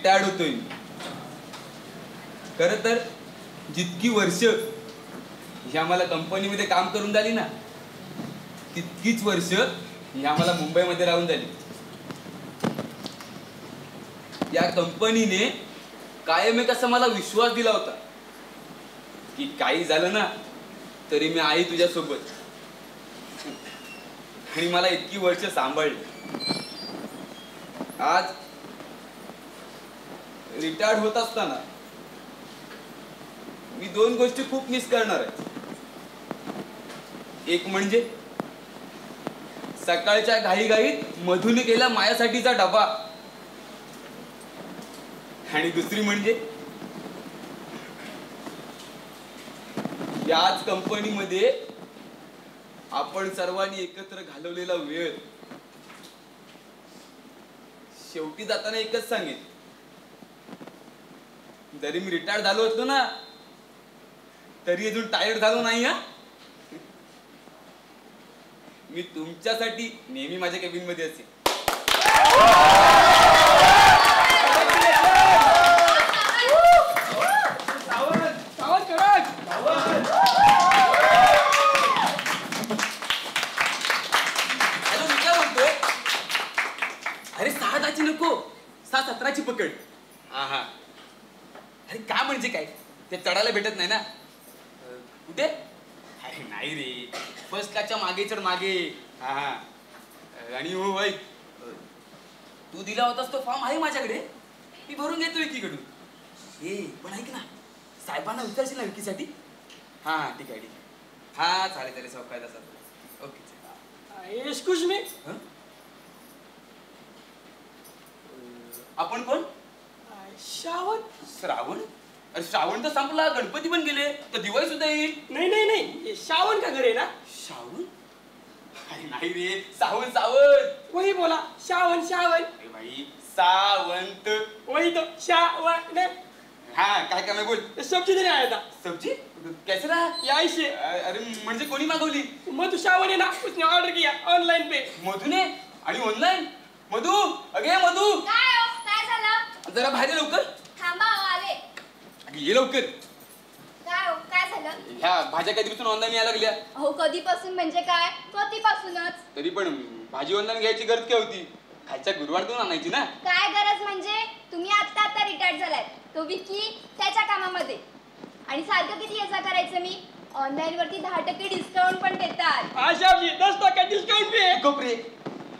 Retired होतोय. खरं तर जितकी वर्ष ह्या मला कंपनीमध्ये काम करून झाली ना, तितकीच वर्ष ह्या मला मुंबईमध्ये राहून झाली. या कंपनीने कायम एक असा मला विश्वास दिला होता की काही झालं ना तरी मी आहे तुझ्यासोबत. आणि मला इतकी वर्ष सांभाळली. आज रिटायर्ड होत असताना मी दोन गोष्टी खूप मिस करणार आहे. एक म्हणजे सकाळच्या घाईघाईत मधुने केला माझ्यासाठीचा डबा, आणि दुसरी म्हणजे याच कंपनीमध्ये आपण सर्वांनी एकत्र घालवलेला वेळ. शेवटी जाताना एकच सांगेन, जरी मी रिटायर्ड झालो असतो ना तरी अजून टायर्ड झालो नाही. हा, मी तुमच्यासाठी नेहमी माझ्या केबिन मध्ये असेल. अरे 6 नको, 6-17 पकड. हा, अरे का म्हणजे काय, ते चढायला भेटत नाही ना. कुठे? अरे नाही रे, फर्स्ट क्लासच्या मागे चढ मागे. हा, आणि हो भाई, तू दिला होतास तो फॉर्म आहे माझ्याकडे, मी भरून घेतो विकीकडून. हे पण ऐक ना, साहेबांना विचारशील ना विकीसाठी. हा ठीक आहे ठीक आहे. हा चालेल सावकाश असा. ओके. एक्सक्यूज मी, आपण कोण? श्रावण. श्रावण? अरे श्रावण तर संपला, गणपती पण गेले, तर दिवाळी सुद्धा येईल. नाही नाही नाही, श्रावण का घर आहे ना? श्रावण? अरे नाही रे, सावंत सावंत. वही बोला, श्रावण श्रावण. अरे भाई सावंत. वही तो श्रावण. हाँ काय काय मैं बोल. सब्जी देने आया था. सब्जी कैसे रहा? यहीं से. अरे म्हणजे कोणी मागवली? मधु श्रावण है ना, उसने ऑर्डर किया ऑनलाइन पे. मधुने? आणि ऑनलाइन? मधु, अगे मधु. काय झालं? जरा बाहेर ये लवकर. थांबा, आले. ये लवकर. काय झालं? ह्या भाज्या कधीपासून ऑनलाईन यायला लागल्या? अहो कधीपासून म्हणजे काय, कधीपासूनच. तरी पण भाजी ऑनलाईन घ्यायची गरज काय होती? खायच्या गुरुवारतून आणायची ना. काय गरज म्हणजे, तुम्ही आता रिटायर्ड झालाय, तो विकी त्याच्या कामामध्ये, आणि सारखं किती याचा करायचं मी. ऑनलाईन वरती 10% डिस्काउंट पण देतात. आशा जी 10% डिस्काउंट पे. कोपरे,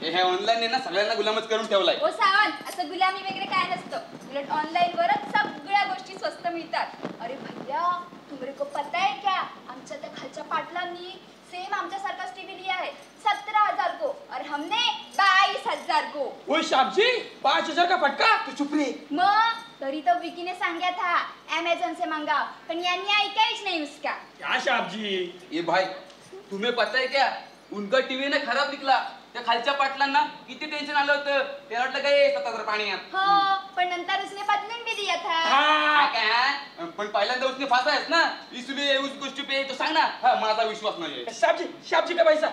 हे ऑनलाईन आहे ना, सगळ्यांना गुलामच करून ठेवलाय. ओ सावंत, असं गुलामी वगैरे काय नसतं. उलट ऑनलाईन वरच सगळ्या गोष्टी स्वस्त मिळतात. अरे भैया, तुमरे को पता है क्या, आमच्या त्या खालच्या पाटलांनी सेम आमच्यासारखाच टीव्ही लिया है, 17,000 को, और हमने 22,000 को. वो शाम जी 5,000 का फटका. तू चुप रे. मग तरी तो विकीने सांगा था अमेज़न से मंगाओ, पण यांनी ऐकायच नहीं उसका. क्या शाम जी? ये भाई, तुम्हें पता है क्या, उनका टीव्ही ना खराब निकला. त्या खालच्या पाटलांना किती टेन्शन आलं होतं. त्याला वाटलं काय सतत पाण्यात. हो, पण नंतर उसने बदलून भी दिया था. हाँ. काय? पण पहिल्यांदा उसने फासा आहेस ना, इसलिए उस गोष्टी पे तो सांग ना. हा, माझा विश्वास नाही. शाम जी का पैसा.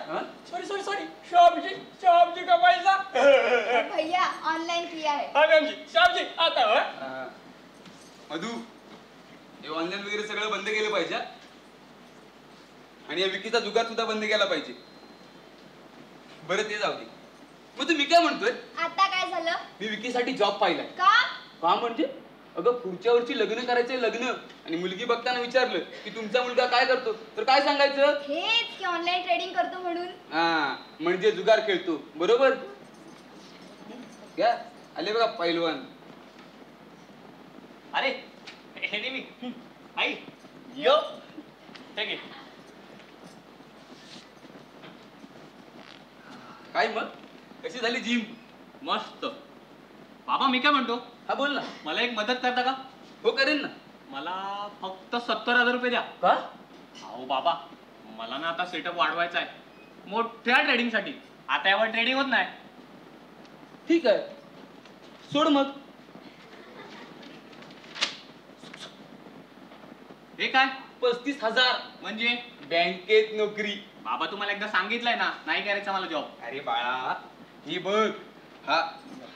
सॉरी सॉरी सॉरी, शाम जी का पैसा. भैया ऑनलाइन किया है. हाँ मैम जी, शाम जी आता है. मधु, हे ऑनलाईन वगैरे सगळं बंद केलं पाहिजे, आणि या विकीचा जुगार सुद्धा बंद केला पाहिजे. बरं ते जाऊ दे. मग तू मी काय म्हणतोय, आता काय झालं? मी विकीसाठी जॉब पाहिलाय. का म्हणजे, अगं पुढच्या वर्षी लग्न करायचंय, लग्न. आणि मुलगी बघताना विचारलं की तुमचा मुलगा काय करतो, तर काय सांगायचं? हेच की ऑनलाइन ट्रेडिंग करतो म्हणून. हा, म्हणजे जुगार खेळतो. बरोबर. क्या आले बघा पैलवान. अरे हे मी आई यो ठीक आहे. काय मग, कशी झाली जिम? मस्त. बाबा मी काय म्हणतो, हा बोल ना. मला एक मदत करता का? हो करेन ना. मला फक्त 70,000 रुपये द्या. का? अहो बाबा, मला ना आता सेटअप वाढवायचा आहे मोठ्या ट्रेडिंगसाठी. आता यावर ट्रेडिंग होत नाही. ठीक आहे, सोड मग. हे काय? 35,000 म्हणजे? बँकेत नोकरी. बाबा तुम्हाला एकदा सांगितलंय ना, नाही करायचा मला जॉब. अरे बाळा, ही बघ, हा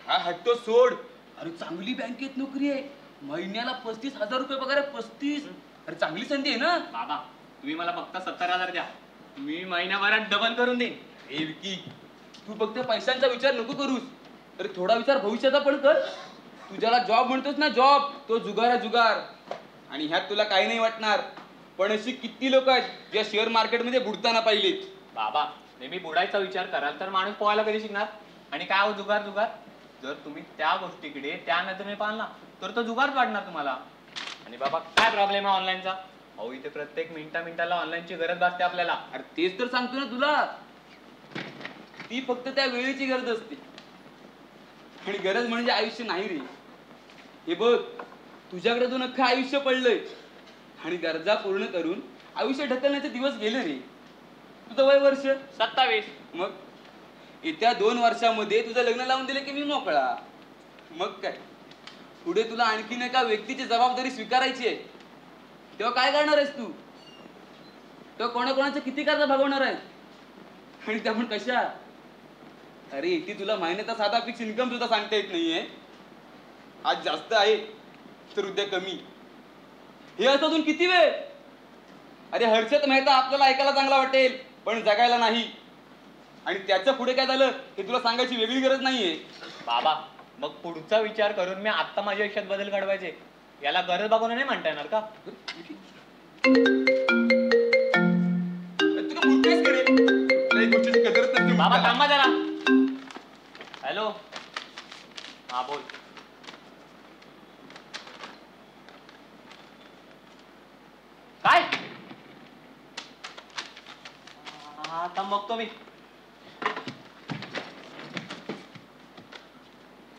हा हट्टो सोड. अरे चांगली बँकेत नोकरी आहे, महिन्याला 35,000 रुपये पगार आहे. 35. अरे चांगली संधी आहे ना. बाबा तुम्ही मला फक्त 70,000 द्या, मी महिन्याभरात डबल करून देईन. ए विकी, तू फक्त पैशांचा विचार नको करूस, अरे थोडा विचार भविष्याचा पण कर. तू ज्याला जॉब म्हणतोस ना, जॉब, तो जुगार आहे, जुगार. आणि ह्यात तुला काही नाही वाटणार, पण अशी किती लोक आहेत ज्या शेअर मार्केटमध्ये बुडताना पाहिलेत. बाबा नेहमी बुडायचा विचार कराल तर माणूस पोहायला कधी शिकणार? आणि काय हो जुगार जुगार, जर तुम्ही त्या गोष्टीकडे त्या नजरेने पाहिला तर तो जुगारच वाटणार तुम्हाला. आणि बाबा काय प्रॉब्लेम आहे ऑनलाईनचा? अहो इथे प्रत्येक मिनिटाला ऑनलाईनची गरज भासते आपल्याला. अरे तेच तर सांगतो ना तुला, ती फक्त त्या वेळेची गरज असते. आणि गरज म्हणजे आयुष्य नाही रे. हे बघ, तुझ्याकडे दोन अख्खं आयुष्य पडलंय आणि गरजा पूर्ण करून आयुष्य ढकलण्याचे दिवस गेले रे. तुझं वय वर्ष 27. मग येत्या 2 वर्षामध्ये तुझं लग्न लावून दिलं की मी मोकळा. मग काय, पुढे तुला आणखीन एका व्यक्तीची जबाबदारी स्वीकारायची आहे. तेव्हा काय करणार आहेस तू? तेव्हा कोणाकोणाचं किती कर्ज भागवणार आहेस? आणि त्या पण कशा? अरे इथे तुला महिन्याचा साधा फिक्स इन्कम सुद्धा सांगता येत नाहीये. आज जास्त आहे तर उद्या कमी. हे असं अजून किती वेळ? अरे हर्षद मेहता आपल्याला ऐकायला चांगला वाटेल पण जगायला नाही. आणि त्याच्या पुढे काय झालं हे तुला सांगायची वेगळी गरज नाहीये. बाबा मग पुढचा विचार करून मी आता माझ्या आयुष्यात बदल घडवायचे, याला गरज बघून नाही म्हणता येणार का? तुला मूर्खच करेल, तुला एक गोष्टीची कदरच नसते. बाबा थांबा जरा. हॅलो, हा बोल. काय? आता बघतो मी.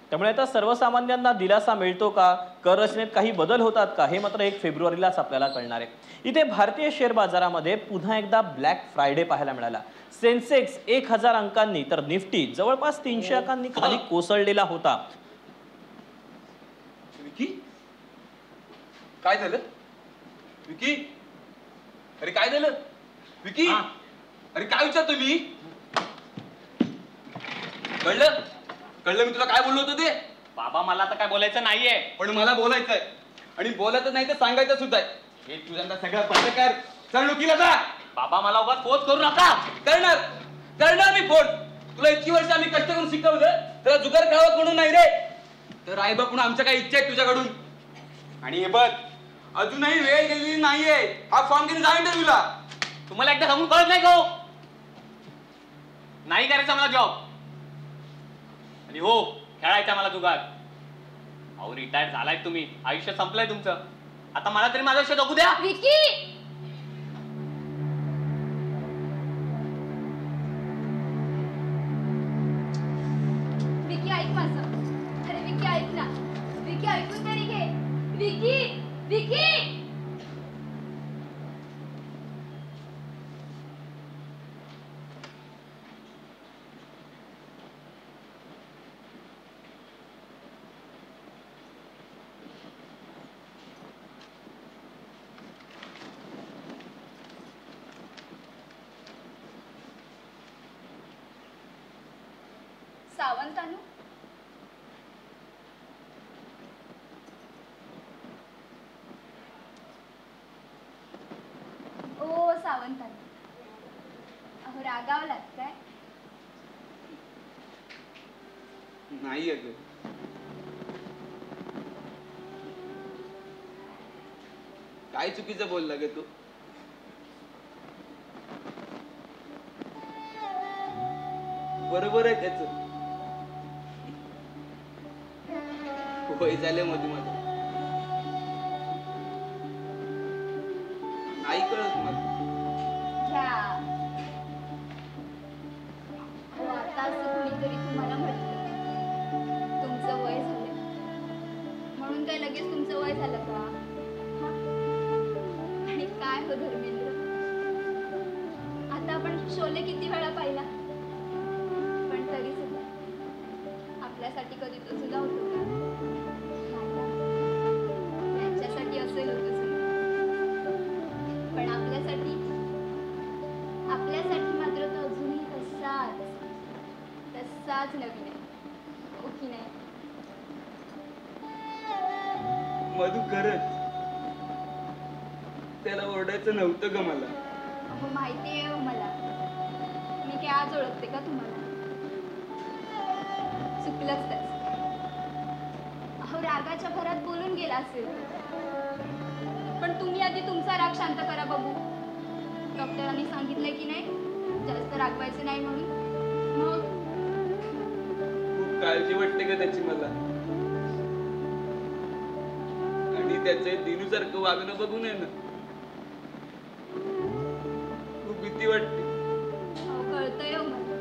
त्यामुळे आता सर्वसामान्यांना दिलासा मिळतो का? कर रचनेत काही बदल होतात का? हे मात्र 1 फेब्रुवारीलाच आपल्याला कळणार आहे. इथे भारतीय शेअर बाजारामध्ये पुन्हा एकदा ब्लॅक फ्रायडे पाहायला मिळाला. सेन्सेक्स 1000 अंकांनी तर निफ्टी जवळपास 300 अंकांनी खाली कोसळलेला होता. विकी, काय झालं? विकी, अरे काय झालं? विकी, अरे काय विचारतो मी? कळलं कळलं मी तुला काय बोललो होतो ते? बाबा मला आता काय बोलायचं नाहीये. पण मला बोलायचंय आणि बोलायचं नाही तर सांगायचं सुद्धा आहे. हे तुझ्या सगळं बंद कर. चल वकिला जा. बाबा मला उगाच फोर्स करू नका. करणार करणार मी फोन. तुला इतकी वर्ष आम्ही कष्ट करून शिकवलं, तर जुगार खेळावं म्हणून नाही रे. तर आई बाप आमच्या काही इच्छा आहेत तुझ्याकडून. आणि हे बघ, अजूनही वेळ गेलेली नाहीये. हा फॉर्म घेऊन जा इंटरव्ह्यूला. तुम्हाला एकदा सांगून कळत नाही का हो? नाही करायचा मला जॉब. आणि हो खेळायचा मला जुगार. अहो रिटायर झालाय तुम्ही, आयुष्य संपलंय तुमचं. आता मला तरी माझं आयुष्य जगू द्या. विकी, विकी ऐक माझं. अरे विकी ऐक ना. विकी ऐकून तरी घे. विकी, विकी. सावंतानु, ओ सावंतानु, अहो रागावलात काय? नाही अगं, काय चुकीचं बोलला ग तू? बरोबर आहे त्याच. वय झाले मध्ये माझं, नाही कळत मला. घ्या. हो आता असं कुणीतरी तुम्हाला म्हटलं तुमचं वय झालं म्हणून काय लगेच तुमचं वय झालं का? हा? आणि काय हो धर्मेंद्र, आता आपण शोले किती वेळा पाहिला, पण तरी सुद्धा आपल्यासाठी कधी तो सुद्धा होतो का? त्यांच्यासाठी असेल होतं सुद्धा, पण आपल्यासाठी मात्र तो अजूनही तसाच नवीन आहे. हो की नाही? मधू खरंच त्याला ओरडायचं नव्हतं ग मला. अहो माहिती आहे हो मला. मी काय आज ओळखते का तुम्हाला? चुकलंच त्याच. अहो रागाच्या भरात बोलून गेला असेल. पण तुम्ही आधी तुमचा राग शांत करा बघू. डॉक्टरांनी सांगितलंय की नाही जास्त रागवायचं नाही म्हणून. मग खूप काळजी वाटते का त्याची मला. आणि त्याचं दिनूसारखं वागणं बघून आहे ना खूप भीती वाटते. अहो कळतंय हो मला.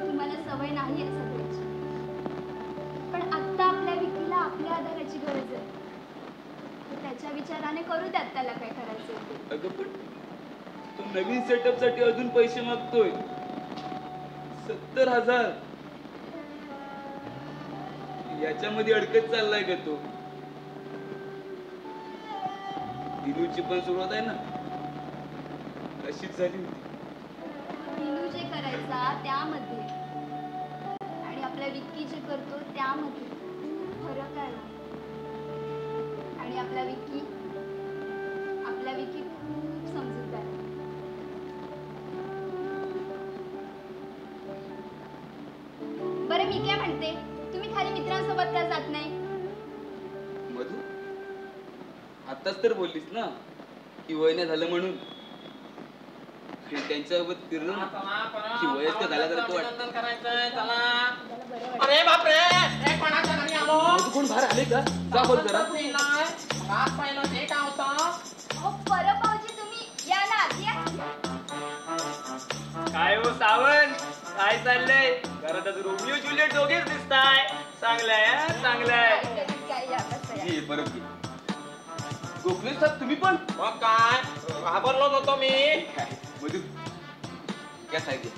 तुम्हाला सवय नाही आहे सगळ्याची. पण आत्ता आपल्या विकीला आपल्या आधाराची गरज आहे. तर त्याच्या विचाराने करू द्यात त्याला काय करायचं ते. अगं पण तो नवीन सेटअप साठी अजून पैसे मागतोय. 70,000. याच्यामध्ये अडकत चाललाय का तो. दिनूची पण सुरुवात आहे ना अशीच झाली होती. दिनू जे करायचा त्यामध्ये आणि आपल्या विक्की जे करतो त्यामध्ये फरक आहे ना. आणि आपला विक्की खूप समजूतदार आहे. बरं मी काय म्हणते, तुम्ही खाली मित्रांसोबत का जात नाही? मधू आताच तर बोललीस ना की वय नाही झालं म्हणून. त्यांच्यासोबत फिरलो ना की वयस्कर झाल्यासारखं वाटतं. मला बरं वाटतं. अरे बापरे ए, कोणाच्या घरी आलो? मधू कोण बाहेर आले का? जा बोल जरा. रात पाहिलं ते काय होतं? अहो परब भाऊजी तुम्ही या ना आत या. काय हो सावंत, काय चाललंय? घरात आज रोमिओ जुलियट दोघेच दिसताय. चांगलंय हं? चांगलंय. काय या बसा या. ये बरं घे. गोखले साहेब तुम्ही पण. मग काय घाबरलोच होतो मी. मधू या साहेब ये.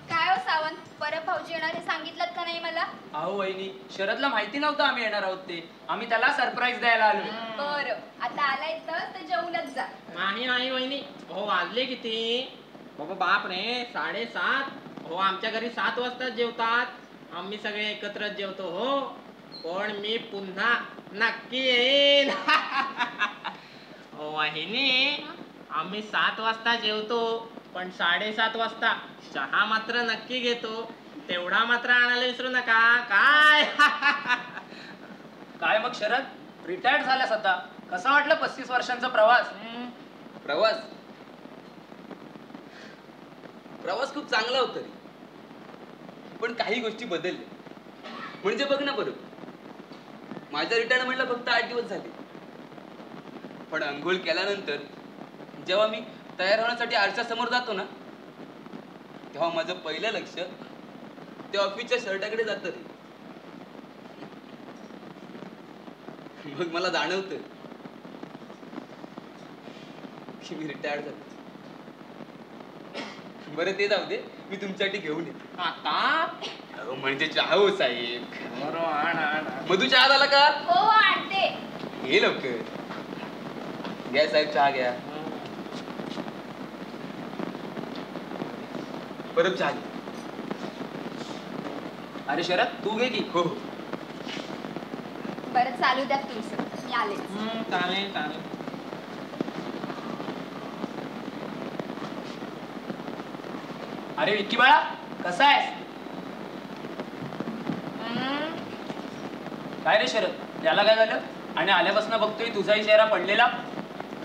काय हो सावंत, परब भाऊजी येणार हे सांगितलं का नाही मला? अहो वहिनी, शरदला माहिती नव्हतं आम्ही येणार आहोत ते. आम्ही त्याला सरप्राईज द्यायला आलोय. बरं आता आलाय तर जेवूनच जा. नाही वहिनी. हो वाजले किती? बाबा बाप रे 7:30. हो आमच्या घरी 7 वाजता जेवतात. आम्ही सगळे एकत्रच जेवतो हो. पण मी पुन्हा नक्की येईन. हो वाहिनी, आम्ही 7 वाजता जेवतो पण 7:30 वाजता चहा मात्र नक्की घेतो. तेवढा मात्र आणायला विसरू नका काय. काय मग शरद, रिटायर्ड झाल्यास आता कसा वाटलं 35 वर्षांचा प्रवास? प्रवास खूप चांगला होता रे. पण काही गोष्टी बदलल्या. म्हणजे बघ ना बरं, माझ्या रिटायरमेंटला फक्त 8 दिवस झाले. पण अंघोळ केल्यानंतर जेव्हा मी तयार होण्यासाठी आरशासमोर जातो ना तेव्हा माझं पहिलं लक्ष त्या ऑफिसच्या शर्टाकडे जातं रे. मग मला जाणवतं की मी रिटायर्ड झालो. बरं ते जाऊ दे, मी तुमच्यासाठी घेऊन येतो. आता म्हणजे चहा हो साहेब. बरोबर. मधू चहा झाला का? हो हो आणते. घे लवकर. घ्या साहेब चहा घ्या. परत चहा घ्या. अरे शरद, तू घे की. हो बरं चालू द्या तुमचं, मी आले. चालेल. अरे विक्की बाळा, कसा आहेस? काय रे शरद, याला काय झालं? आणि आल्यापासून बघतोय तुझाही चेहरा पडलेला.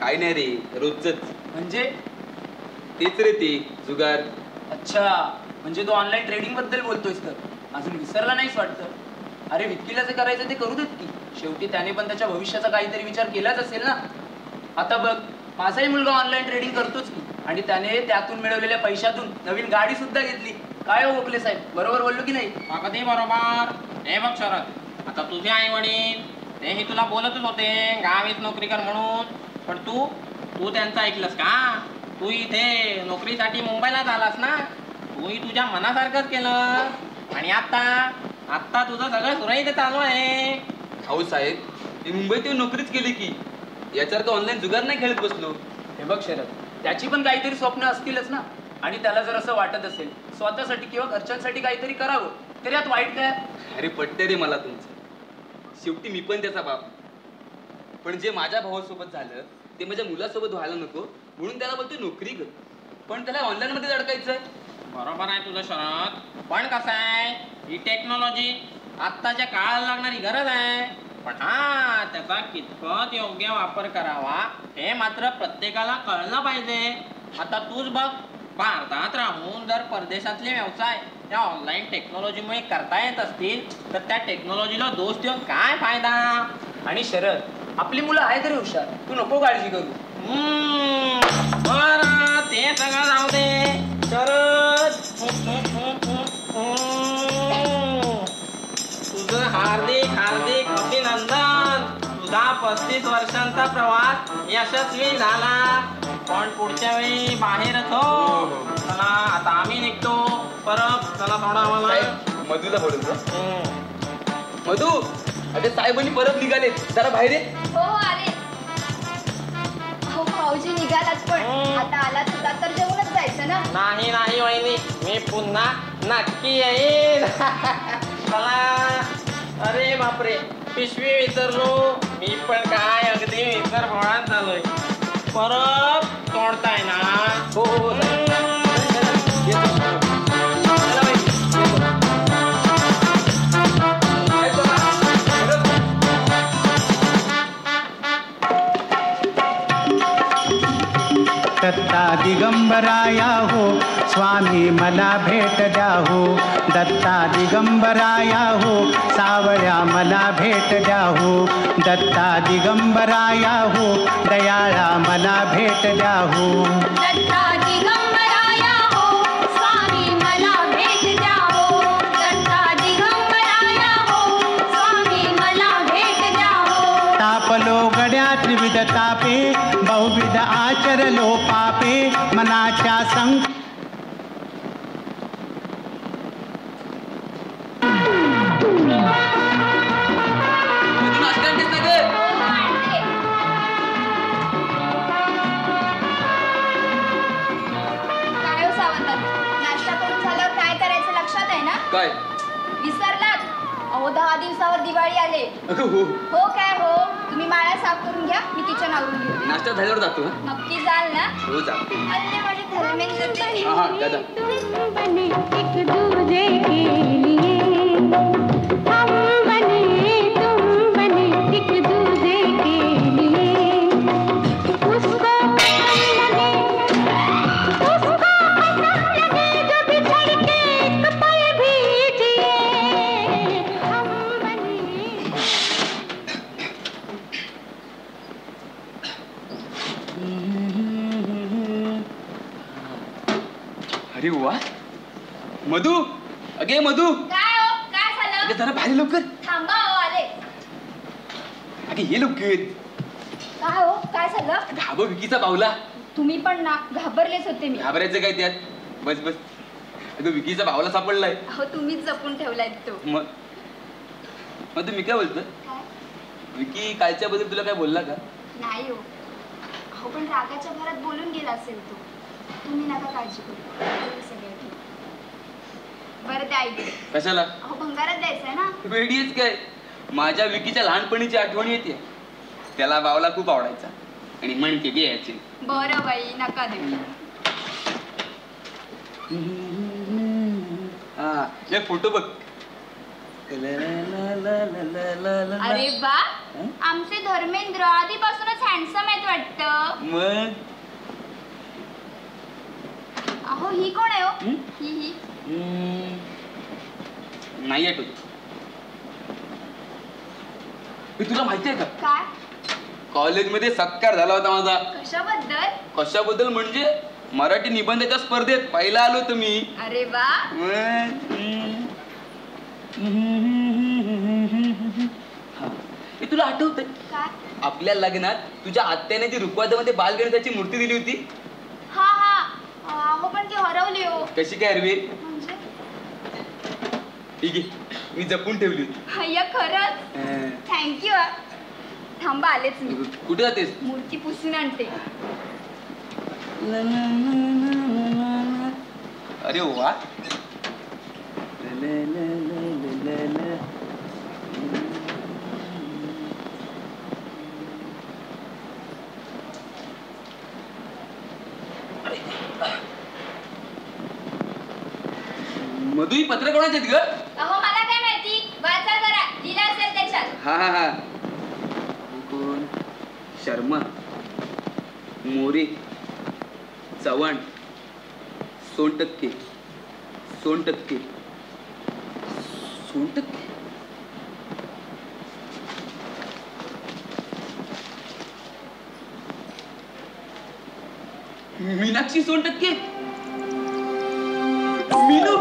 काय नाही रे, रोजच म्हणजे? तेच रे ते जुगार. अच्छा, म्हणजे तू ऑनलाईन ट्रेडिंग बद्दल बोलतोयस तर अजून विसरला नाहीस वाटतं. अरे विक्कीला जे करायचं ते करू देत की. शेवटी त्याने पण त्याच्या भविष्याचा काहीतरी विचार केलाच असेल ना. आता बघ, माझाही मुलगा ऑनलाईन ट्रेडिंग करतोच की, आणि त्याने त्यातून मिळवलेल्या पैशातून नवीन गाडी सुद्धा घेतली. काय हो गोखले साहेब, बरोबर बोललो की नाही? अगदी बरोबर. हे बघ शरद, आता तुझे आई वडील तेही तुला बोलतच होते गावीत नोकरी कर म्हणून. पण तू त्यांचं ऐकलंस का? तू इथे नोकरीसाठी मुंबईला झालास ना. तूही तुझ्या मनासारखंच केलं. आणि आता तुझं सगळं सुरळीत चालू आहे. हो साहेब, मी मुंबईत येऊन नोकरीच केली की. याच्यासारखं ऑनलाईन जुगार नाही खेळत बसलो. हे बघ शरद, त्याची पण काहीतरी स्वप्न असतीलच ना. आणि त्याला जर असं वाटत असेल स्वतःसाठी किंवा घरच्यांसाठी काहीतरी करावं तर यात वाईट काय? अरे पटते रे मला तुमचं. शेवटी मी पण त्याचा बाप. पण जे माझ्या भावासोबत झालं ते माझ्या मुलासोबत व्हायला नको म्हणून त्याला बोलतोय नोकरी कर. पण त्याला ऑनलाईन मध्ये अडकायचंय. बरोबर आहे तुझं शरद, पण कसं आहे ही टेक्नॉलॉजी आत्ताच्या काळाला लागणारी गरज आहे. पण हा त्याचा कितपत योग्य वापर करावा हे मात्र प्रत्येकाला कळलं पाहिजे. आता तूच बघ, भारतात राहून जर परदेशातले व्यवसाय त्या ऑनलाईन टेक्नॉलॉजीमुळे करता येत असतील तर त्या टेक्नॉलॉजीला दोष देऊन काय फायदा? आणि शरद आपली मुलं आहे तरी हुशार, तू नको काळजी करू. बरं ते सगळं जाऊ दे. शरद तुझं हार्दिक हार्दिक अभिनंदन. तुझा 35 वर्षांचा प्रवास यशस्वी झाला. पण पुढच्या वेळी बाहेरच हो. चला आता आम्ही निघतो परत. चला थोडा मला मधूला बोलतो. मधू, अरे साहेबांनी परत निघाले, जरा बाहेर ये. हो आले. हो भाऊजी निघालात पण आता आला तुला तर जेवूनच जायचं ना. नाही नाही वहिनी, मी पुन्हा नक्की येईन. चला. अरे बापरे, पिशवी विसरलो. मी पण काय अगदी विसर भोळात झालोय. परत तोडताय ना? हो हो दत्ता दिगंबराया हो स्वामी मला भेट द्या हो. दत्ता दिगंबराया हो सावळ्या मला भेट द्या हो. दत्ता दिगंबराया हो दयाळा मला भेट द्या हो. दत्ता दिगंबराया हो स्वामी मला भेट द्या हो. दत्ता दिगंबराया हो स्वामी मला भेट द्या हो. तापलो गड्या त्रिविध तापे बहुविध आचरलो पापे मनाच्या संग काय हो सावंत, नाश्ता करून झाल्यावर काय करायचं लक्षात आहे ना? काय? विसरलात? अहो 10 दिवसावर दिवाळी आले. अगं हो, हो काय हो, तुम्ही माळा साफ करून घ्या, मी किचन आवरून घेऊ. नाश्ता झाल्यावर जातो. नक्की जाल ना? हो जातो. अरे माझे धर्मेंद्र ते. हा दादा. बने एक दूजे के लिए, हम बने तुम बने एक दूजे के लिए. उसको पसंद लगे जो बिछड़ के एक पल भी जिए. हम बने. अरे वा मधू, अगे मधू, काय हो, काय झालं? अगे जरा बाहेर लवकर. थांबा हो आले. अगे ये लवकर. काय हो, काय झालं? घाबो विकीचा बावला. तुम्ही पण ना घाबरलेच होते मी. घाबरायचं काय त्यात? बस बस. अगं विकीचा बावला सापडलाय. अहो तुम्हीच जपून ठेवलाय तो. मग मी काय बोलतो? काय? विकी कालच्या बद्दल तुला काय बोलला का? नाही हो. अहो पण रागाच्या भरात बोलून गेला असेल तो. तुम्ही नका काळजी करू, सगळं ठीक. बरं त्या ऐकते. कशाला? अहो भंगारात द्यायचंय ना. वेडीच काय? माझ्या विकीच्या लहानपणीची आठवण येते. त्याला बावला खूप आवडायचा आणि म्हणते घ्यायची. बरं बाई नका देऊ. हा हे फोटो बघ. अरे बा, आमचे धर्मेंद्र आधीपासूनच हँडसम आहेत वाटतं. मग अहो ही कोण आहे हो? ही नाही आठवत. तुला माहिती आहे का? काय? कॉलेजमध्ये सत्कार झाला होता माझा. कशाबद्दल? कशाबद्दल म्हणजे मराठी निबंधाच्या स्पर्धेत पहिला आलो होतो मी. अरे वा. तुला आठवतंय काय? आपल्या लग्नात तुझ्या आत्याने जी रुखवादामध्ये बालगणेशाची मूर्ती दिली होती? हा हा. अहो पण ती हरवली हो. कशी काय हरवी? म्हणजे ठीक आहे, मी जपून ठेवली होती. अय्या खरंच? थँक्यू. थांबा आलेच मी. कुठे जातेस? मूर्ती पुसून आणते. अरे वा. मधु ही पत्र कोणाचे आहेत ग? अहो मला काय माहिती, वाचा जरा, लिहिलं असेल त्याच्यात. हा हा हा. कोण? शर्मा, मोरे, चव्हाण, सोनटक्के, सोनटक्के, सोनटक्के. मीनाक्षी सोनटक्के. मीनू.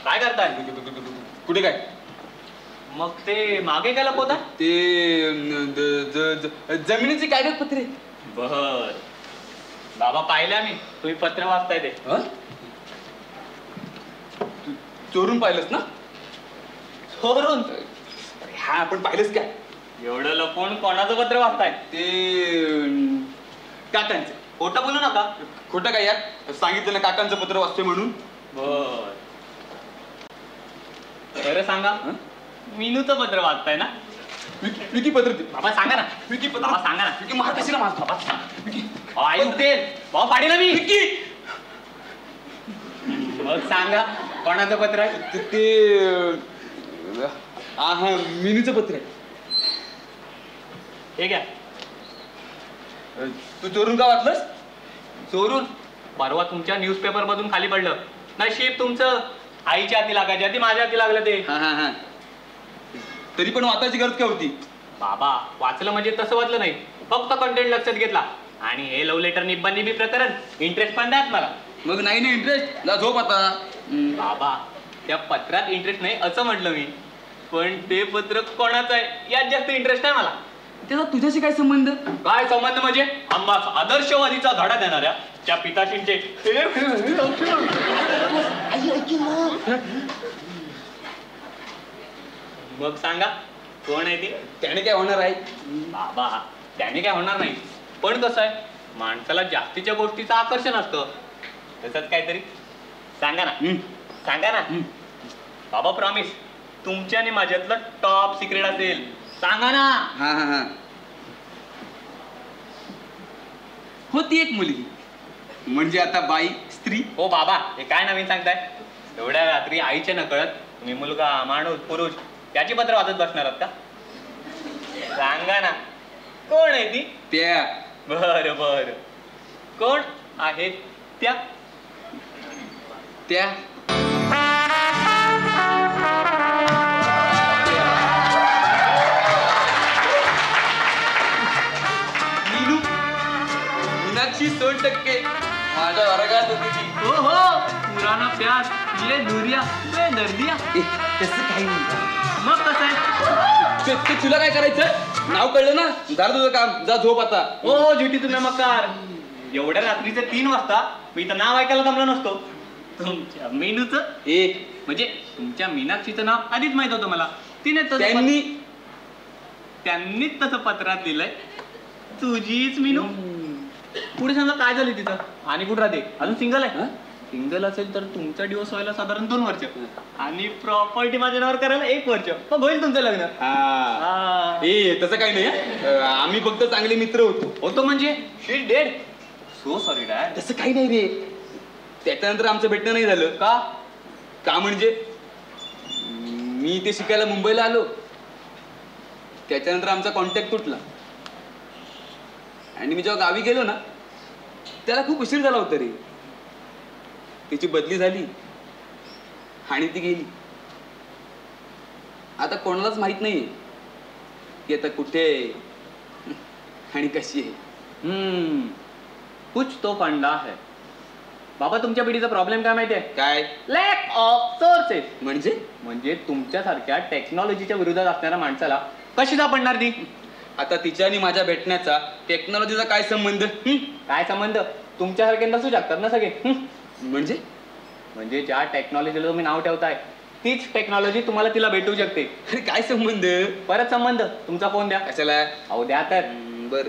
काय करताय? कुठे काय? मग ते मागे काय लपवता? ते जमिनीची कागदपत्रे. बर बाबा, पाहिल्या मी तुम्ही पत्र वाचताय ते. चोरून पाहिलंस ना? चोरून? हा, आपण पाहिलंच काय? एवढं लपवून कोणाचं पत्र वाचताय? ते काकांचं. खोटं बोलू नका. खोटं काय यार? सांगितलं ना काकांचं पत्र वाचतोय म्हणून. बर बरं सांगा, मीनूचं पत्र वाचताय ना? विकी पत्र. बाबा सांगा ना. विकी पत्र. बाबा सांगा ना. विकी मार कशी ना माझ. विकी आई उठेल. बाबा पाडी ना मी. विकी. मग सांगा कोणाचं पत्र आहे? ते हा मिनीचं पत्र आहे. हे घ्या. तू चोरून का वाचलंस? चोरून? परवा तुमच्या न्यूजपेपर मधून खाली पडलं. नशीब तुमचं आईच्या हाती लागायच्या हाती माझ्या हाती लागलं ते. हा हा हा. तरी पण वाचायची गरज काय होती? बाबा वाचलं म्हणजे तसं वाचलं नाही, फक्त कंटेंट लक्षात घेतला. आणि हे लव्ह लेटर निब्बानी बी प्रकरण इंटरेस्ट पण द्यात मला. मग नाही ना इंटरेस्ट. ला झोप आता. बाबा त्या पत्रात इंटरेस्ट नाही असं म्हटलं मी, पण ते पत्र कोणाचं आहे यात जास्त इंटरेस्ट आहे मला. त्याचा तुझ्याशी काय संबंध? काय संबंध म्हणजे? आम्हास आदर्शवादीचा धडा देणाऱ्या त्या पिताशींचे. मग सांगा कोण आहे ती? त्याने काय होणार आहे? बाबा त्याने काय होणार नाही, पण कसं आहे माणसाला जास्तीच्या गोष्टीचं आकर्षण असतं. तसंच काहीतरी सांगा ना. सांगा ना बाबा. प्रॉमिस तुमच्या आणि माझ्यातलं टॉप सिक्रेट असेल. सांगा ना. हा हा हा. होती एक मुलगी, म्हणजे आता बाई स्त्री. हो बाबा, हे काय नवीन सांगताय? एवढ्या रात्री आईच्या नकळत तुम्ही मुलगा माणूस पुरुष त्याची पत्र वाचत बसणार आहात का? सांगा ना कोण आहे ती? त्या. बर बर, कोण आहे त्या? त्या मीनाक्षी 100% माझ्या वर्गात होती ती. हो हो, पुराना प्यार ये दुरिया बे दर्दिया. तसं काही नाही. मग कसं आहे? ते तुला काय करायचं? नाव कळलं ना, झालं तुझं काम, जा झोप आता. ओ ज्युटी तुम्ही मकार, एवढ्या रात्रीचे 3 वाजता मी तर नाव ऐकायला जमलो नसतो. तुमच्या मेनूचं म्हणजे तुमच्या मीनाक्षीचं नाव आधीच माहित होतं मला. त्यांनीच तसं पत्रात दिलंय, तुझीच मीनू. पुढे सांगा काय झालं तिथं आणि कुठं राहते? अजून सिंगल आहे? सिंगल असेल तर तुमचा डिवोर्स व्हायला साधारण 2 वर्ष आणि प्रॉपर्टी माझ्या नावावर करायला 1 वर्ष, मग होईल तुमचं लग्न. तसं काही नाही, आम्ही फक्त चांगले मित्र होतो म्हणजे she did. So sorry dad. तसं काही नाही रे, त्याच्यानंतर आमचं भेटणं नाही झालं. का म्हणजे मी इथे शिकायला मुंबईला आलो, त्याच्यानंतर आमचा कॉन्टॅक्ट तुटला आणि मी जेव्हा गावी गेलो ना त्याला खूप उशीर झाला होता रे. तिची बदली झाली आणि ती गेली. आता कोणालाच माहित नाहीये की आता कुठे आणि कशी आहे. कुछ तो फंडा है. बाबा तुमच्या पिढीचा प्रॉब्लेम काय माहितीये? काय? Lack of sources. म्हणजे तुमच्यासारख्या टेक्नॉलॉजीच्या विरोधात असणाऱ्या माणसाला कशी सापडणार ती? आता तिच्या आणि माझ्या भेटण्याचा टेक्नॉलॉजीचा काय संबंध? काय संबंध? तुमच्यासारखे नसू शकतात ना सगळे. म्हणजे ज्या टेक्नॉलॉजीला तुम्ही नाव ठेवताय तीच टेक्नॉलॉजी तुम्हाला तिला भेटू शकते. अरे काय संबंध? परत संबंध. तुमचा फोन द्या. कशाला? अहो द्या तर. बर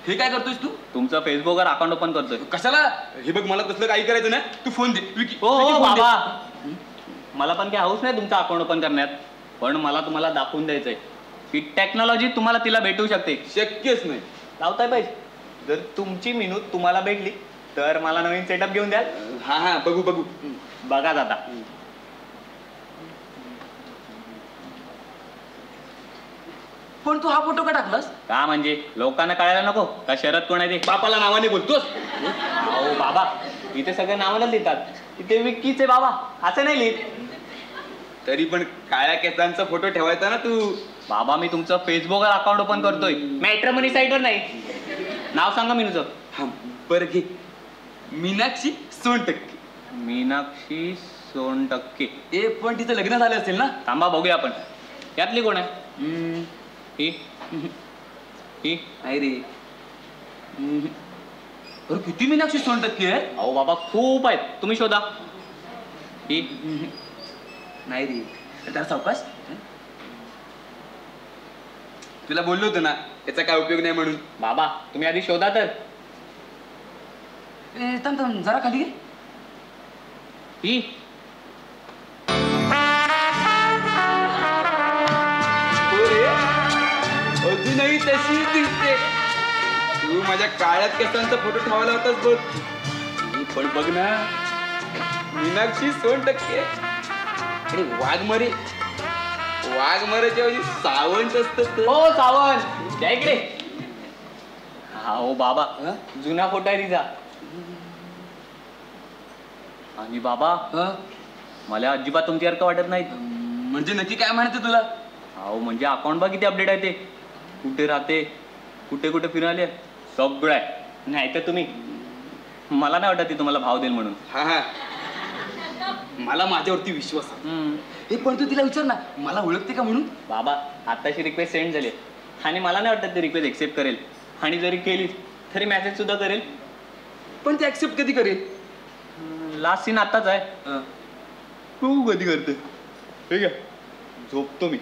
हे काय करतोयस तू? तुमचं फेसबुकवर अकाउंट ओपन करतोय. कशाला? हे बघ मला तसलं काही करायचं ना, तू फोन दे. हो बाबा, मला पण काही हाऊस नाही तुमचं अकाउंट ओपन करण्यात, पण मला तुम्हाला दाखवून द्यायचंय की टेक्नॉलॉजी तुम्हाला तिला भेटू शकते. शक्यच नाही. लावताय पाहिजे. जर तुमची मिनू तुम्हाला भेटली तर मला नवीन सेटअप घेऊन द्याल. हा बघू. बघा दादा. पण तू हा फोटो का टाकलास? का म्हणजे लोकांना कळायला नको का शरद कोण आहे ते? बापाला नावाने बोलतोस? अहो बाबा, इथे सगळे नावानं लिहितात. इथे विक्कीचे बाबा असं नाही लिहित. तरी पण काळ्या केसांचा फोटो ठेवायचा ना तू. बाबा मी तुमचं फेसबुकवर अकाउंट ओपन करतोय, मॅट्रिमोनी साईटवर नाही. नाव सांगा मीनूचं. हा बरं घे. मीनाक्षी सोनटक्के. मीनाक्षी सोनटक्के. पण तिचं लग्न झालं असेल ना? थांबा बघूया आपण. यातली कोण आहे? ही नाही रे. अरे किती मीनाक्षी सोनटक्के आहे? अहो बाबा खूप आहेत, तुम्ही शोधा. ही नाही रे. त्याला सावकाश. तुला बोललो होतो ना याचा काय उपयोग नाही म्हणून. बाबा तुम्ही आधी शोधा तर. थांब जरा खाली घे. ही अजूनही तशी दिसते. तू माझ्या काळ्यात केसांचा फोटो ठेवायला होतास बघ. पण बघ ना, मीनाक्षी सोनटक्के. अरे वाघमारेच्या ऐवजी सावंत असत. हो सावंत द्या इकडे. हो बाबा जुना फोटो आहे तिचा. आणि बाबा मला अजिबात तुमच्यासारखं वाटत नाही. म्हणजे नक्की काय म्हणते तुला? अहो म्हणजे अकाउंट बघ किती अपडेट आहे ते. कुठे राहते, कुठे फिरायले, सगळं आहे. नाही तर तुम्ही, मला नाही वाटत ती तुम्हाला भाव देईल म्हणून. हा मला माझ्यावरती विश्वास आहे. पण तू तिला विचार ना मला ओळखते का म्हणून. बाबा आताशी रिक्वेस्ट सेंड झाली आणि मला नाही वाटत ती रिक्वेस्ट एक्सेप्ट करेल. आणि जरी केली तरी मेसेज सुद्धा करेल. पण ती ऍक्सेप्ट कधी करेल? लास्ट सीन आताच आहे. तू कधी करते? ठीक आहे झोपतो मी.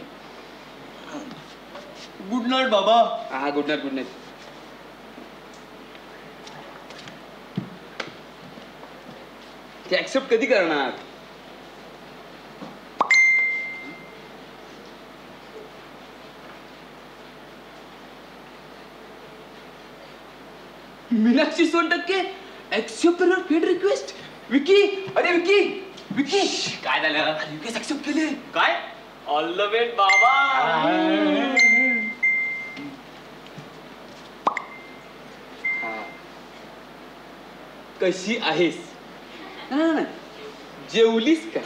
गुड नाईट बाबा. हा गुड नाईट. ते ऍक्सेप्ट कधी करणार? Meenakshi Sontakke accept your friend request. Vicky, अरे विकी काय झालं? रिक्वेस्ट ऍक्सेप्ट केले. काय? ऑल द बेस्ट बाबा. कशी आहेस? नाही जेवलीस का?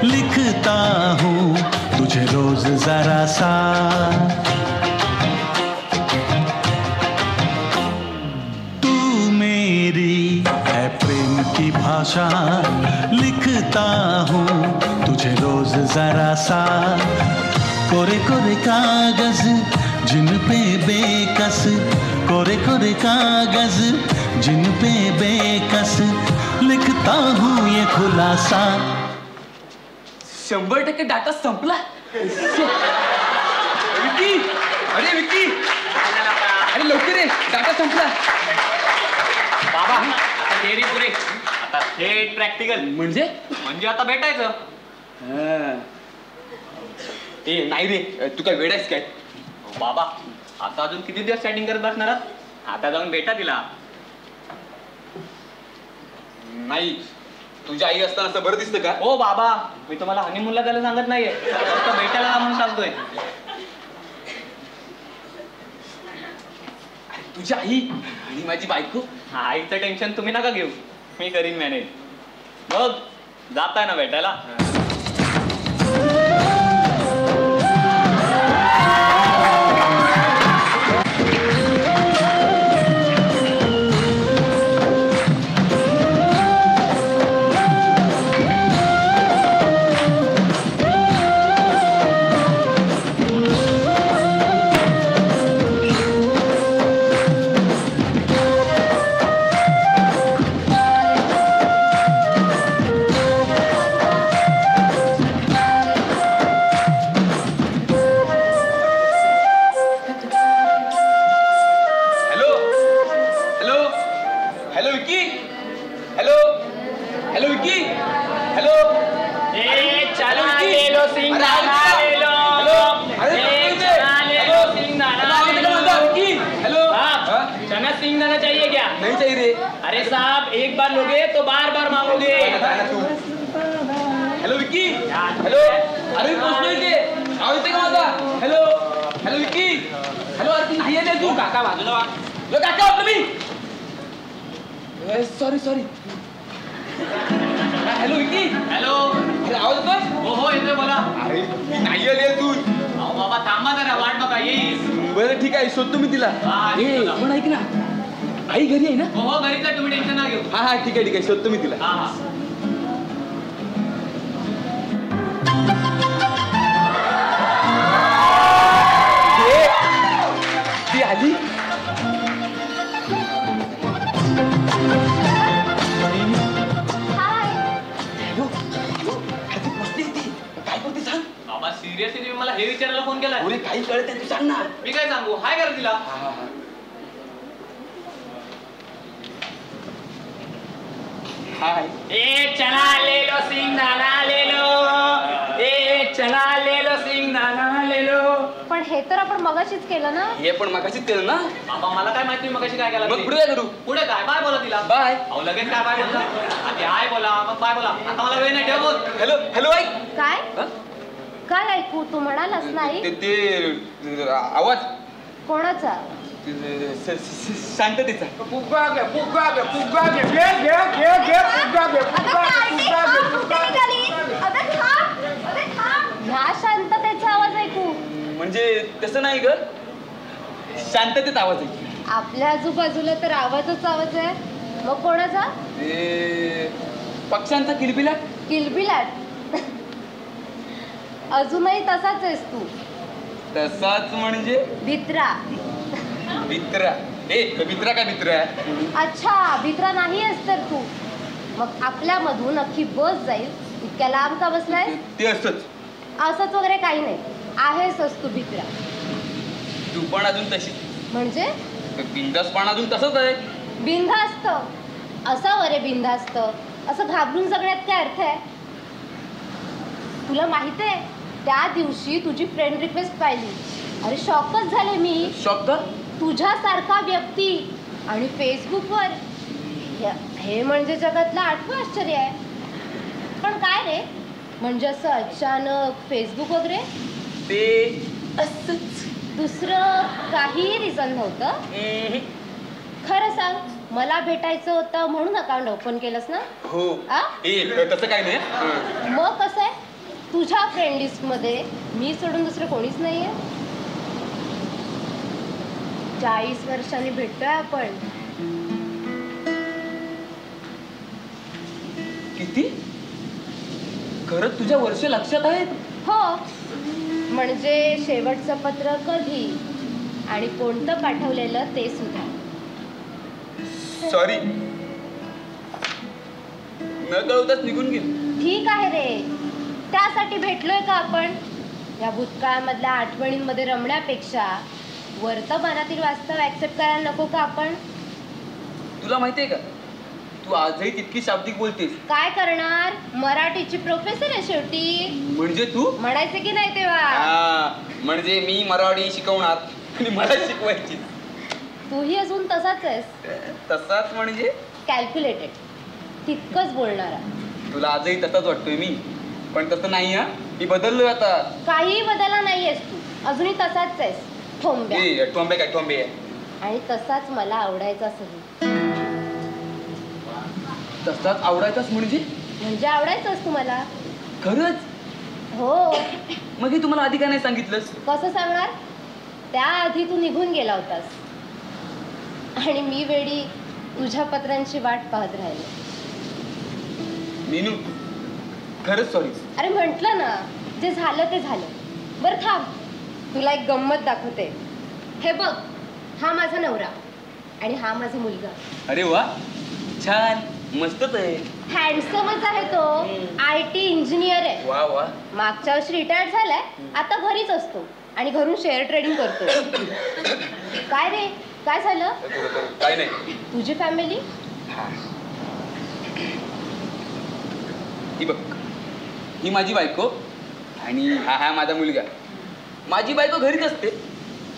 लिखता हूँ तुझे रोज जरा सा। तू मेरी है प्रेम की भाषा, लिखता हूँ तुझे रोज जरा सा। कोरे कोरे कागज जिन पे बेकस, कोरे कोरे कागज जिन पे बेकस, लिखता हूँ ये खुलासा। 100% डाटा संपला। विक्की, अरे विक्की, अरे लवकर ये, डाटा संपला। बाबा आता थिअरी पुरे, आता थेट प्रॅक्टिकल. म्हणजे आता भेटायचं. ए नाही रे, तू काय वेड आहेस काय? बाबा आता अजून किती दिवस चॅटिंग करत बसणार आहात? आता जाऊन भेटा तिला. नाही, तुझ्या आई असताना असं बरं दिसतं का? ओ बाबा, मी तुम्हाला हनीमूनला जायला सांगत नाहीये, फक्त भेटायला जा म्हणून सांगतोय. तुझी आई आणि माझी बायको. आईचं टेन्शन तुम्ही नका घेऊ, मी करीन मॅनेज. मग जाताय ना भेटायला? अरे साहब, एक बार लोगे तो बार बार मांगोगे. हॅलो विक्की, हॅलो, अरे पोचतोय ते, आवाज येते का माझा? हॅलो हॅलो विक्की, हॅलो, अरे ती नाही आली तू. काका बाजूला वा. काका होतो मी. Sorry sorry. Hello Vicky, hello. अरे आवाज येतोय? हो हो येतोय, बोला. अरे ती नाही आली तू. अहो बाबा थांबा जरा, वाट बघा, येईल. बरं ठीक आहे, शोधतो मी तिला. पण ऐक ना, आई घरी आहे ना? हो हो घरीच आहे, तुम्ही टेन्शन ना घेऊ. हा हा ठीक आहे शोधतो मी तिला. हा हा. ती आली. काय करते सांग? बाबा सिरियसली तुम्ही मला हे विचारायला फोन केलाय? अरे काही कळत नाही, तू सांग ना. मी काय सांगू, हाय करा तिला. हाय. ए चना ले लो सिंगदाणा ले लो, ए चना ले लो सिंगदाणा ले लो. पण हे तर आपण मगाशीच केलं ना. हे पण मगाशीच केलं ना. बाबा मला काय माहिती मग कशी काय केला? मग पुढे काय करू? पुढे काय बाय बोला तिला. बाय. अहो लगेच काय बाय बोलता? आधी हाय बोला, मग बाय बोला. आता मला वेळ नाही, ठेव बोल. हॅलो हॅलो ऐक. काय हा? काय ऐकू? तू म्हणालास नाही. ते आवाज कोणाचा? शांततेचा. ह्या शांततेचा आवाज ऐकू? म्हणजे तसं नाही ग, शांततेत आवाज आहे. आपल्या आजूबाजूला तर आवाजच आवाज आहे. मग कोणाचा? पक्ष्यांचा किलबिलाट. किलबिलाट. अजूनही तसाच आहेस तू. तसाच म्हणजे? भित्रा. भित्रा? भित्रा का भित्रा? अच्छा, भित्रा नाही आहेस तर तू. मग आपल्यामधून अख्खी बस जाईल इतक्या लांब का बसलाय? ते असंच. असंच वगैरे काही नाही, आहेसच तू भित्रा. तू पण अजून तशी. म्हणजे? बिंदास पण अजून तसंच आहे. बिनधास्त असावं रे, बिनधास्त. असं घाबरून जगण्यात काय अर्थ आहे? तुला माहित आहे, त्या दिवशी तुझी फ्रेंड रिक्वेस्ट पाहिली. अरे शॉकच झाले मी. शॉक का? तुझ्यासारखा व्यक्ती आणि फेसबुकवर, हे म्हणजे जगातलं 8वं आश्चर्य आहे. पण काय रे, म्हणजे असं अचानक फेसबुक वगैरे? ते असंच. दुसरं काही रिझन नव्हतं? खरं सांग, मला भेटायचं होतं म्हणून अकाउंट ओपन केलंस ना? हो. तसं काही नाही. मग कसं आहे? तुझ्या फ्रेंड लिस्ट मध्ये मी सोडून दुसरं कोणीच नाहीये. 40 वर्षांनी भेटतोय आपण. किती? खरंच तुझ्या वर्ष लक्षात आहेत? हो, म्हणजे शेवटचं पत्र कधी आणि कोणतं पाठवलेलं ते सुद्धा. सॉरी, न कळवताच निघून गेली. ठीक आहे रे, त्यासाठी भेटलोय का आपण? या भूतकाळामधल्या आठवणींमध्ये रमण्यापेक्षा वर्तमानातील वास्तव ऍक्सेप्ट करायला नको का आपण? तुला माहितीये का, तू आजही तितकी शाब्दिक बोलतेस. काय करणार, मराठीची प्रोफेसर आहे शेवटी. म्हणजे तू म्हणायचं की नाही तेव्हा? म्हणजे मी मराठी शिकवणार आणि मला शिकवायची. तूही अजून तसाच आहेस. तसाच म्हणजे? कॅल्क्युलेटेड, तितकंच बोलणारा. तुला आजही तसाच वाटतोय मी, पण तसं नाही. हा, मी बदललोय आता. काहीही बदलला नाहीयेस तू, अजूनही तसाच आहेस. ठोंब्या. ठोंबे काय ठोंबे? आणि तसाच मला आवडायचा सही. तसाच आवडायचाच म्हणजे? म्हणजे आवडायचंच तुम्हाला. खरंच? हो. मग हे तुम्हाला आधी का नाही सांगितलंस? कसं सांगणार, त्याआधी तू निघून गेला होतास आणि मी वेळी तुझ्या पत्रांची वाट पाहत राहिले. मीनू, खरंच सॉरी. अरे म्हटलं ना, जे झालं ते झालं. बरं थांब, तुला एक गंमत दाखवते. हे बघ, हा माझा नवरा आणि हा माझा मुलगा. अरे वा, छान, मस्तच आहे. हँडसमच आहे तो. IT इंजिनियर आहे. वा वा. मागच्या वर्षी रिटायर्ड झालाय, आता घरीच असतो आणि घरून शेअर ट्रेडिंग करतो. काय रे, काय झालं? काय नाही. तुझी फॅमिली? ही बघ, ही माझी बायको आणि हा माझा मुलगा. माझी बायको घरीच असते,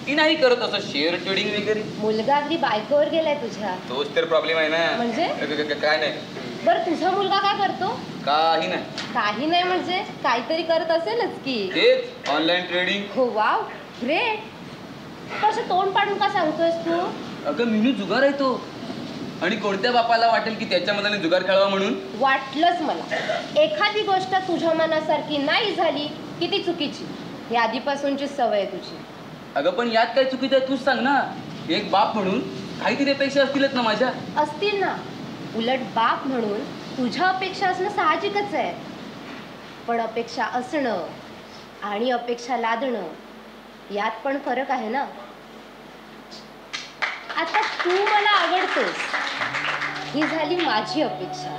ती नाही करत असं शेअर ट्रेडिंग वगैरे. मुलगा अगदी बायकोवर गेलाय तुझ्या. तोच तर प्रॉब्लेम आहे ना. म्हणजे? काय नाही. बरं, तुझा मुलगा काय करतो? काही नाही. काही नाही म्हणजे काहीतरी करत असेलच की. तेच ऑनलाईन ट्रेडिंग. हो, वाव, ग्रेट. कसं तोंड पाडून का सांगतोयस तू? अगं मीनू, जुगार आहे तो. आणि कोणत्या बापाला वाटेल की त्याच्या मनाने जुगार खेळावा म्हणून? वाटलंच मला. एखादी गोष्ट तुझ्या मनासारखी नाही झाली की ती चुकीची. ही आधीपासूनची सवय आहे तुझी. अगं पण यात काय चुकीचं आहे तूच सांग ना. एक बाप म्हणून काहीतरी अपेक्षा असतीलच ना माझ्या. असतील ना. उलट बाप म्हणून तुझ्या अपेक्षा असणं साहजिकच आहे. पण अपेक्षा असणं आणि अपेक्षा लादणं यात पण फरक आहे ना. आता तू मला आवडतोस, ही झाली माझी अपेक्षा.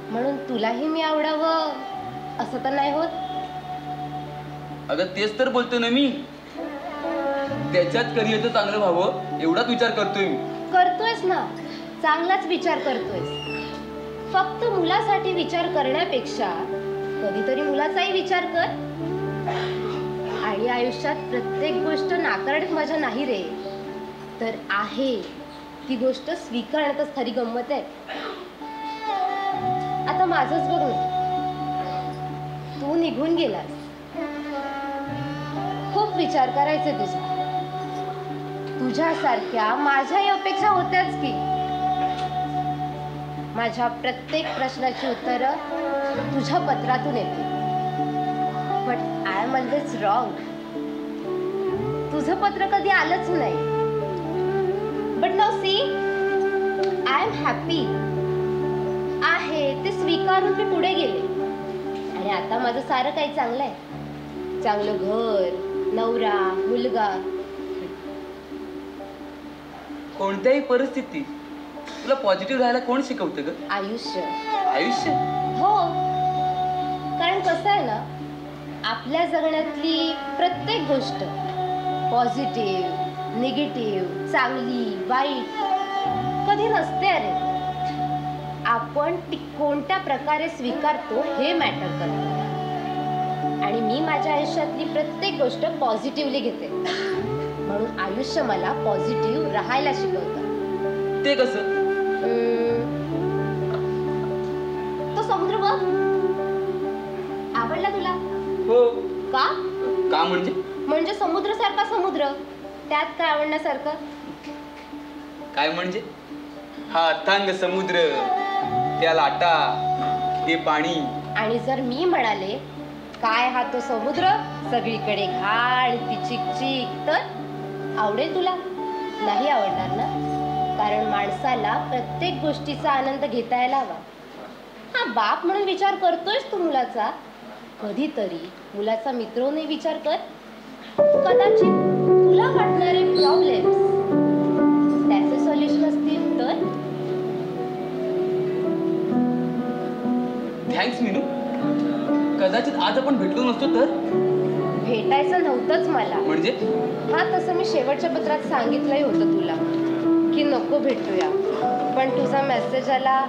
म्हणून तुलाही मी आवडावं असं तर नाही होत. अगं तेच तर बोलतोय ना मी. त्याच्यात करिअर चांगलं व्हावं एवढाच विचार करतोय मी. करतोयस ना, चांगलाच विचार करतोयस. फक्त मुलासाठी विचार करण्यापेक्षा कधीतरी मुलाचाही विचार कर. आणि आयुष्यात प्रत्येक गोष्ट नाकारण्यात मजा नाही रे, तर आहे ती गोष्ट स्वीकारण्यातच खरी गंमत आहे. आता माझंच बघ ना, तू निघून गेलास. खूप विचार करायचे तुझा. तुझ्यासारख्या माझ्याही अपेक्षा होत्याच की. माझ्या प्रत्येक प्रश्नाची उत्तरं तुझ्या पत्रातून येते. But I am always wrong. तुझं पत्र कधी आलंच नाही. But now see, I am happy. आहे ते स्वीकारून मी पुढे गेले आणि आता माझं सारं काही चांगलं आहे. चांगलं घर, नवरा, मुलगा. कोणत्याही परिस्थितीत तुला पॉझिटिव्ह राहायला कोण शिकवतं ग? आयुष्य. आयुष्य? हो, कारण कसं आहे ना, आपल्या जगण्यातली प्रत्येक गोष्ट पॉझिटिव्ह, निगेटिव्ह, चांगली, वाईट कधी नसते. अरे आपण ती कोणत्या प्रकारे स्वीकारतो हे मॅटर करतं. आणि मी माझ्या आयुष्यातली प्रत्येक गोष्ट पॉझिटिव्हली घेते. म्हणून आयुष्य मला पॉझिटिव्ह राहायला शिकवतं. ते कसं? तो समुद्र बघ, आवडला तुला? हो. का? का म्हणजे? म्हणजे समुद्र सारखा समुद्र, त्यात काय आवडण्यासारखं? काय म्हणजे? हा अथांग समुद्र, त्या लाटा, ते पाणी, आणि जर मी म्हणाले काय हा तो समुद्र सगळीकडे घाण ती चिकचिक तर आवडेल तुला? नाही आवडणार ना, कारण माणसाला प्रत्येक गोष्टीचा आनंद घेता यायला हवा. हा बाप म्हणून विचार करतोयस तू मुलाचा, कधीतरी मुलाचा मित्र म्हणून विचार कर. कदाचित तुला वाटणारे प्रॉब्लेम्स त्याचे सोल्युशन असतील तर. थँक्स मीनू. कदाचित आज आपण भेटलो नसतो तर. भेटायचं नव्हतंच मला. म्हणजे? हा तसं मी शेवटच्या पत्रात सांगितलंही होतं तुला की नको भेटूया, पण तुझा मेसेज आला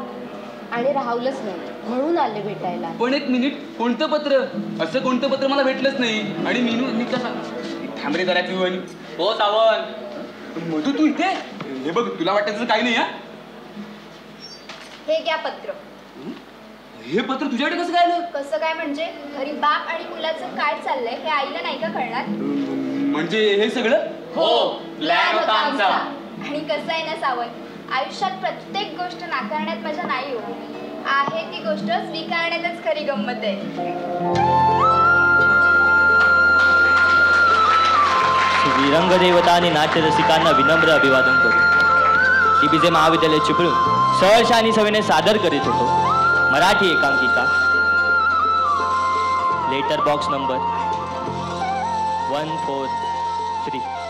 आणि राहवलंच नाही म्हणून आले भेटायला. पण एक मिनिट, कोणतं पत्र? असं कोणतं पत्र मला भेटलंच नाही. आणि मीनू मी कसा थांबरे जरा तू. आणि हो सावंत. मधू तू इथे? हे बघ तुला वाटायचं काही नाही. हा हे घ्या पत्र. हे पत्र तुझ्याकडे कसं काय आलं? कसं काय म्हणजे? घरी बाप आणि मुलाचं काय चाललंय हे आईला नाही का कळणार? म्हणजे हे सगळं? हो, प्लॅन होता आमचा. आणि कसं आहे ना सावंत, आयुष्यात प्रत्येक गोष्ट नाकारण्यात मजा नाही हो, आहे ती गोष्ट स्वीकारण्यातच खरी गंमत आहे. विरंग देवता आणि नाट्य रसिकांना विनम्र अभिवादन करू. टीबीजे महाविद्यालय चिपळूण सहर्ष आणि सवेने सादर करीत होतो मराठी एकांकिका लेटर बॉक्स नंबर 143.